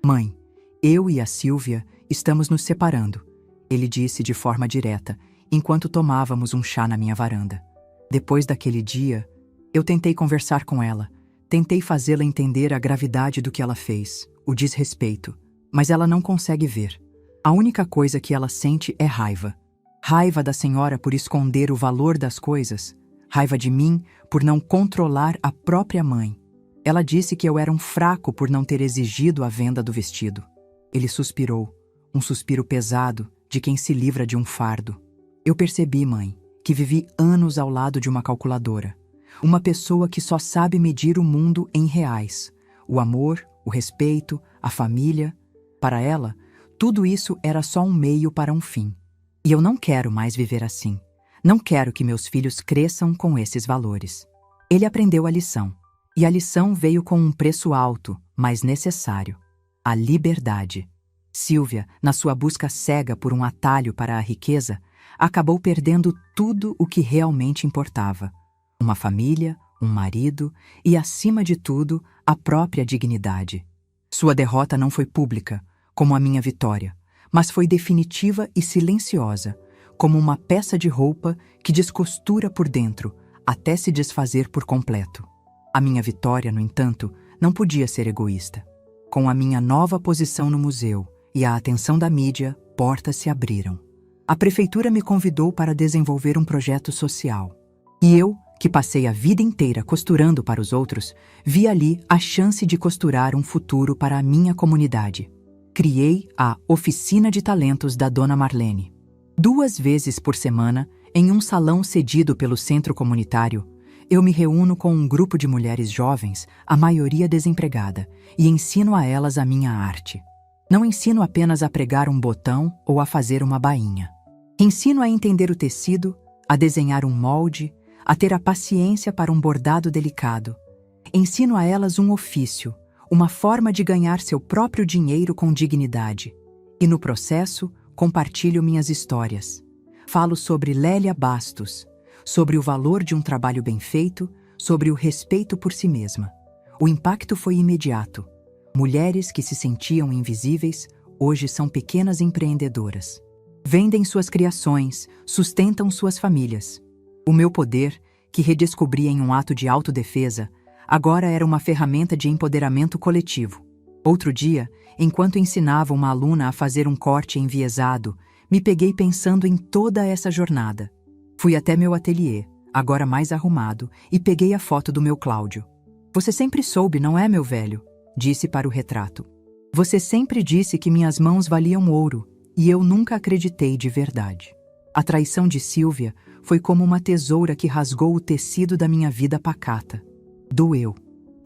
Mãe, eu e a Silvia estamos nos separando, ele disse de forma direta, enquanto tomávamos um chá na minha varanda. Depois daquele dia, eu tentei conversar com ela, tentei fazê-la entender a gravidade do que ela fez, o desrespeito, mas ela não consegue ver. A única coisa que ela sente é raiva. Raiva da senhora por esconder o valor das coisas, raiva de mim por não controlar a própria mãe. Ela disse que eu era um fraco por não ter exigido a venda do vestido. Ele suspirou, um suspiro pesado de quem se livra de um fardo. Eu percebi, mãe, que vivi anos ao lado de uma calculadora. Uma pessoa que só sabe medir o mundo em reais. O amor, o respeito, a família. Para ela, tudo isso era só um meio para um fim. E eu não quero mais viver assim. Não quero que meus filhos cresçam com esses valores. Ele aprendeu a lição. E a lição veio com um preço alto, mas necessário. A liberdade. Sílvia, na sua busca cega por um atalho para a riqueza, acabou perdendo tudo o que realmente importava. Uma família, um marido e, acima de tudo, a própria dignidade. Sua derrota não foi pública, como a minha vitória, mas foi definitiva e silenciosa, como uma peça de roupa que descostura por dentro, até se desfazer por completo. A minha vitória, no entanto, não podia ser egoísta. Com a minha nova posição no museu e a atenção da mídia, portas se abriram. A prefeitura me convidou para desenvolver um projeto social. E eu, que passei a vida inteira costurando para os outros, vi ali a chance de costurar um futuro para a minha comunidade. Criei a Oficina de Talentos da Dona Marlene. 2 vezes por semana, em um salão cedido pelo centro comunitário, eu me reúno com um grupo de mulheres jovens, a maioria desempregada, e ensino a elas a minha arte. Não ensino apenas a pregar um botão ou a fazer uma bainha. Ensino a entender o tecido, a desenhar um molde, a ter a paciência para um bordado delicado. Ensino a elas um ofício, uma forma de ganhar seu próprio dinheiro com dignidade. E no processo, compartilho minhas histórias. Falo sobre Lélia Bastos, sobre o valor de um trabalho bem feito, sobre o respeito por si mesma. O impacto foi imediato. Mulheres que se sentiam invisíveis, hoje são pequenas empreendedoras. Vendem suas criações, sustentam suas famílias. O meu poder, que redescobri em um ato de autodefesa, agora era uma ferramenta de empoderamento coletivo. Outro dia, enquanto ensinava uma aluna a fazer um corte enviesado, me peguei pensando em toda essa jornada. Fui até meu ateliê, agora mais arrumado, e peguei a foto do meu Cláudio. Você sempre soube, não é, meu velho? Disse para o retrato. Você sempre disse que minhas mãos valiam ouro, e eu nunca acreditei de verdade. A traição de Sílvia foi como uma tesoura que rasgou o tecido da minha vida pacata. Doeu,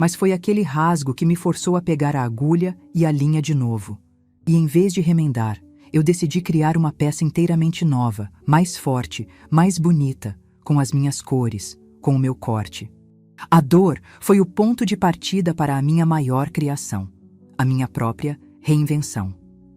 mas foi aquele rasgo que me forçou a pegar a agulha e a linha de novo. E em vez de remendar, eu decidi criar uma peça inteiramente nova, mais forte, mais bonita, com as minhas cores, com o meu corte. A dor foi o ponto de partida para a minha maior criação, a minha própria reinvenção.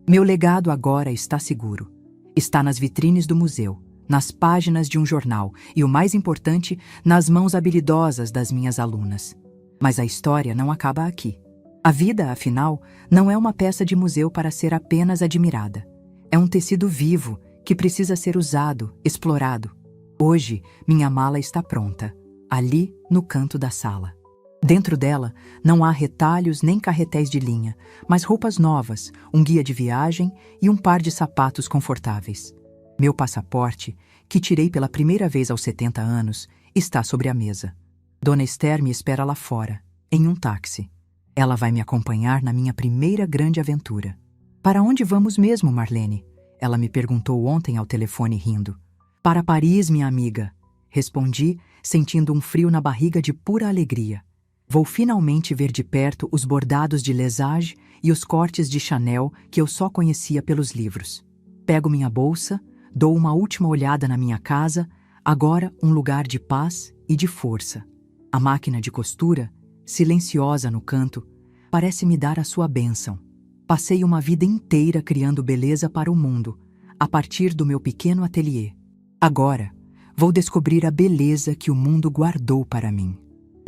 Meu legado agora está seguro. Está nas vitrines do museu, nas páginas de um jornal e, o mais importante, nas mãos habilidosas das minhas alunas. Mas a história não acaba aqui. A vida, afinal, não é uma peça de museu para ser apenas admirada. É um tecido vivo que precisa ser usado, explorado. Hoje, minha mala está pronta, ali no canto da sala. Dentro dela, não há retalhos nem carretéis de linha, mas roupas novas, um guia de viagem e um par de sapatos confortáveis. Meu passaporte, que tirei pela primeira vez aos 70 anos, está sobre a mesa. Dona Esther me espera lá fora, em um táxi. Ela vai me acompanhar na minha primeira grande aventura. Para onde vamos mesmo, Marlene? Ela me perguntou ontem ao telefone rindo. Para Paris, minha amiga. Respondi, sentindo um frio na barriga de pura alegria. Vou finalmente ver de perto os bordados de Lesage e os cortes de Chanel que eu só conhecia pelos livros. Pego minha bolsa, dou uma última olhada na minha casa, agora um lugar de paz e de força. A máquina de costura, silenciosa no canto, parece me dar a sua bênção. Passei uma vida inteira criando beleza para o mundo, a partir do meu pequeno ateliê. Agora, vou descobrir a beleza que o mundo guardou para mim.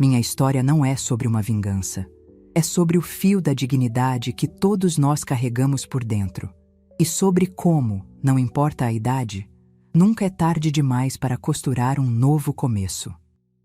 Minha história não é sobre uma vingança. É sobre o fio da dignidade que todos nós carregamos por dentro. E sobre como, não importa a idade, nunca é tarde demais para costurar um novo começo.